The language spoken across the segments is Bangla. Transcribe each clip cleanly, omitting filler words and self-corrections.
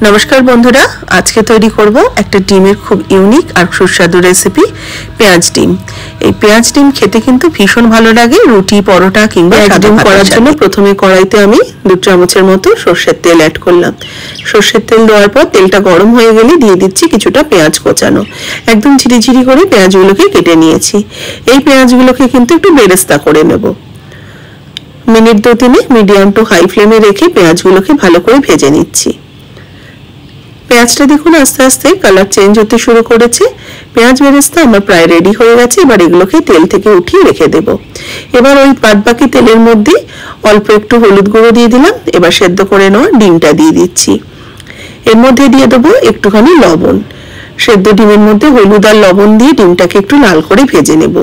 नमस्कार बंधुरा आज के तैरी करब एक डिमेर खूब यूनिक और सुस्वादु रेसिपि पेঁয়াজ ডিম। এই পেঁয়াজ ডিম খেতে কিন্তু ভীষণ ভালো লাগে রুটি পরোটা কিংবা ডিম করার জন্য প্রথমে কড়াইতে আমি 2 চামচের মতো সরষের তেল অ্যাড করলাম। সরষের তেল দেওয়ার পর তেলটা গরম হয়ে গেলে দিয়ে দিচ্ছি কিছুটা পেঁয়াজ কোচানো। একদম ঝিরিঝিরি করে পেঁয়াজগুলোকে কেটে নিয়েছি। এই পেঁয়াজগুলোকে কিন্তু একটু বেরেস্তা করে নেব। মিনিট 2-3 মিডিয়াম টু হাই ফ্লেমে রেখে পেঁয়াজগুলোকে ভালো করে ভেজে নিচ্ছি। পেঁয়াজটা দেখুন আস্তে আস্তে কালার চেঞ্জ হতে শুরু করেছে। পেঁয়াজ বেরেস্তা আমার প্রায় রেডি হয়ে গেছে। এবার এগুলোকে তেল থেকে উঠিয়ে রেখে দেব। এবার ওই বাদবাকি তেলের মধ্যে অল্প একটু হলুদ গুঁড়ো দিয়ে দিলাম। এবার সেদ্ধ করে নেওয়া ডিমটা দিয়ে দিচ্ছি। এর মধ্যে দিয়ে দেব একটুখানি লবণ। সেদ্ধ ডিমের মধ্যে হলুদ আর লবণ দিয়ে ডিমটাকে একটু লাল করে ভেজে নেব।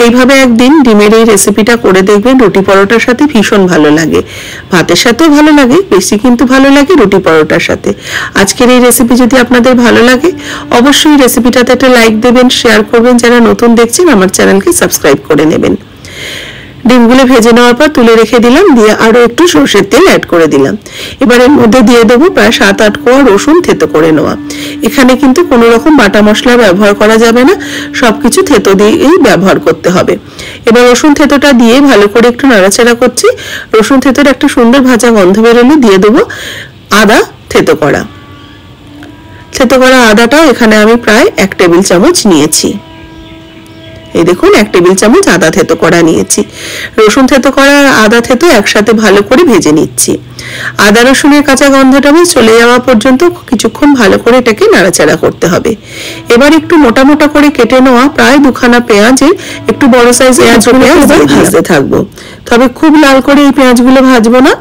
এইভাবে একদিন ডিমের এই রেসিপিটা করে দেখবেন, রুটি পরোটার সাথে ভীষণ ভালো লাগে, ভাতের সাথেও ভালো লাগে, বেশি কিন্তু ভালো লাগে রুটি পরোটার সাথে। আজকের এই রেসিপি যদি আপনাদের ভালো লাগে অবশ্যই রেসিপিটাতে একটা লাইক দেবেন, শেয়ার করবেন, যারা নতুন দেখছেন আমার চ্যানেলকে সাবস্ক্রাইব করে নেবেন। ডিমগুলো ভেজে নেওয়ার পর তুলে রেখে দিলাম, দিয়ে আরো একটু সরষের তেল অ্যাড করে দিলাম। এবার এর মধ্যে দিয়ে দেবো প্রায় 7-8 কোয়া রসুন থেতো করে নেওয়া। এখানে কিন্তু কোনো রকম বাটা মশলা ব্যবহার করা যাবে না, সবকিছু থেতো দিয়েই ব্যবহার করতে হবে। এবার রসুন থেতোটা দিয়ে ভালো করে একটু নাড়াচাড়া করছি। রসুন থেতোর একটা সুন্দর ভাজা গন্ধ বেরোলে দিয়ে দেবো আদা থেতো করা। থেতো করা আদাটাও এখানে আমি প্রায় 1 টেবিল চামচ নিয়েছি। এই দেখুন 1 টেবিল চামচ আদা থেতো করা নিয়েছি। রসুন থেতো করা আর আদা থেতো একসাথে ভালো করে ভেজে নিচ্ছি। আদা রসুনের কাঁচা গন্ধটা চলে যাওয়া পর্যন্ত কিছুক্ষণ ভালো করে এটাকে নাড়াচাড়া করতে হবে। এবার একটু মোটা মোটা করে কেটে নেওয়া প্রায় 2 খানা পেঁয়াজের একটু বড় সাইজের পেঁয়াজ ভাজতে থাকবো। তবে খুব লাল করে এই পেঁয়াজগুলো ভাজবো না।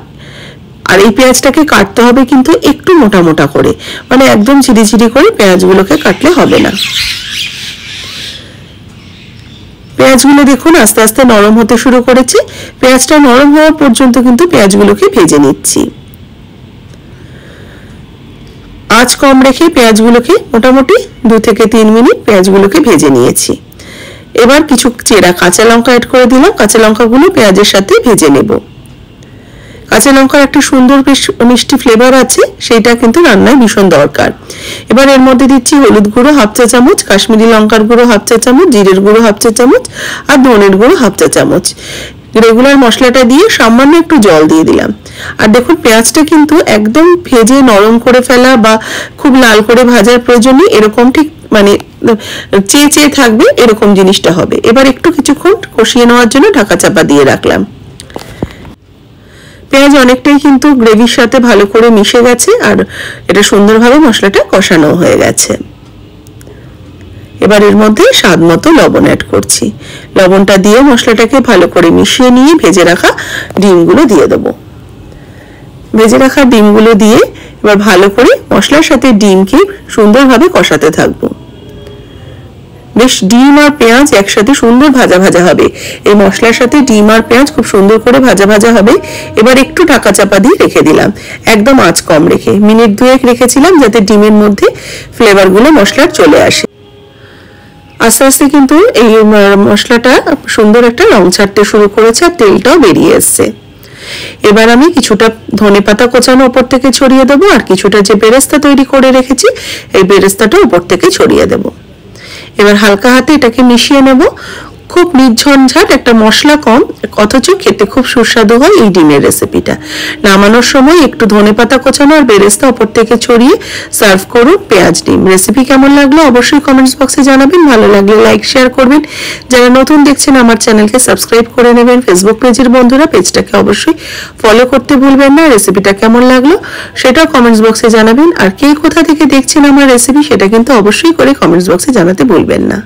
আর এই পেঁয়াজটাকে কাটতে হবে কিন্তু একটু মোটা মোটা করে, মানে একদম ঝিরিঝিরি করে পেঁয়াজগুলোকে কাটলে হবে না। পেঁয়াজগুলো দেখুন আস্তে আস্তে নরম হতে শুরু করেছে। পেঁয়াজটা নরম হওয়া পর্যন্ত কিন্তু পেঁয়াজগুলোকে ভেজে নিচ্ছি। আঁচ কম রেখে পেঁয়াজগুলোকে মোটামুটি 2 থেকে 3 মিনিট পেঁয়াজগুলোকে ভেজে নিয়েছি। এবার কিছু চেরা কাঁচা লঙ্কা অ্যাড করে দিলাম। কাঁচা লঙ্কাগুলো পেঁয়াজের সাথে ভেজে নেব। কাঁচা লঙ্কার একটা সুন্দর মিষ্টি ফ্লেভার আছে, সেটা কিন্তু রান্নায় ভীষণ দরকার। এবার এর মধ্যে দিচ্ছি হলুদ গুঁড়ো 1/2 চা চামচ, কাশ্মীরি লঙ্কার গুঁড়ো 1/2 চা চামচ, জিরের গুঁড়ো 1/2 চা চামচ আর ধনের গুঁড়ো 1/2 চা চামচ। রেগুলার মশলাটা দিয়ে সামান্য একটু জল দিয়ে দিলাম। আর দেখুন পেঁয়াজটা কিন্তু একদম ভেজে নরম করে ফেলা বা খুব লাল করে ভাজার প্রয়োজন নেই, এরকম ঠিক মানে চেয়ে চেয়ে থাকবে এরকম জিনিসটা হবে। এবার একটু কিছুক্ষণ কষিয়ে নেওয়ার জন্য ঢাকা চাপা দিয়ে রাখলাম। পেঁয়াজ অনেকটাই কিন্তু গ্রেভির সাথে ভালো করে মিশে গেছে আর এটা সুন্দরভাবে মশলাটা কষানো হয়ে গেছে। এবার এর মধ্যে স্বাদ মতো লবণ অ্যাড করছি। লবণটা দিয়ে মশলাটাকে ভালো করে মিশিয়ে নিয়ে ভেজে রাখা ডিমগুলো দিয়ে দেবো। ভেজে রাখা ডিমগুলো দিয়ে এবার ভালো করে মশলার সাথে ডিমকে সুন্দরভাবে কষাতে থাকবো। বেশ ডিম আর পেঁয়াজ একসাথে সুন্দর ভাজা ভাজা হবে। এই মশলার সাথে ডিম আর পেঁয়াজ খুব সুন্দর করে ভাজা ভাজা হবে। এবার একটু ঢাকা চাপা দিয়ে রেখে দিলাম, একদম আঁচ কম রেখে। মিনিট 2 রেখেছিলাম যাতে ডিমের মধ্যে ফ্লেভারগুলো মশলার চলে আসে। আস্তে আস্তে কিন্তু এই মশলাটা সুন্দর একটা রং ছাড়তে শুরু করেছে আর তেলটাও বেরিয়ে এসছে। এবার আমি কিছুটা ধনেপাতা কোচানো উপর থেকে ছড়িয়ে দেবো আর কিছুটা যে বেরেস্তা তৈরি করে রেখেছি এই বেরেস্তাটা উপর থেকে ছড়িয়ে দেবো। এবার হালকা হাতে এটাকে মিশিয়ে নেব। খুব নির্ঝঞ্ঝাট, একটা মশলা কম, অথচ খেতে খুব সুস্বাদু হয় এই ডিমের রেসিপিটা। নামানোর সময় একটু ধনেপাতা কোচানো আর বেরেস্তা উপর থেকে ছড়িয়ে সার্ভ করুন পেঁয়াজ ডিম। রেসিপি কেমন লাগলো অবশ্যই কমেন্টস বক্সে জানাবেন। ভালো লাগলে লাইক শেয়ার করবেন। যারা নতুন দেখছেন আমার চ্যানেলকে সাবস্ক্রাইব করে নেবেন। ফেসবুক পেজের বন্ধুরা পেজটাকে অবশ্যই ফলো করতে ভুলবেন না। রেসিপিটা কেমন লাগলো সেটাও কমেন্টস বক্সে জানাবেন। আর কে কোথা থেকে দেখছেন আমার রেসিপি সেটা কিন্তু অবশ্যই করে কমেন্টস বক্সে জানাতে ভুলবেন না।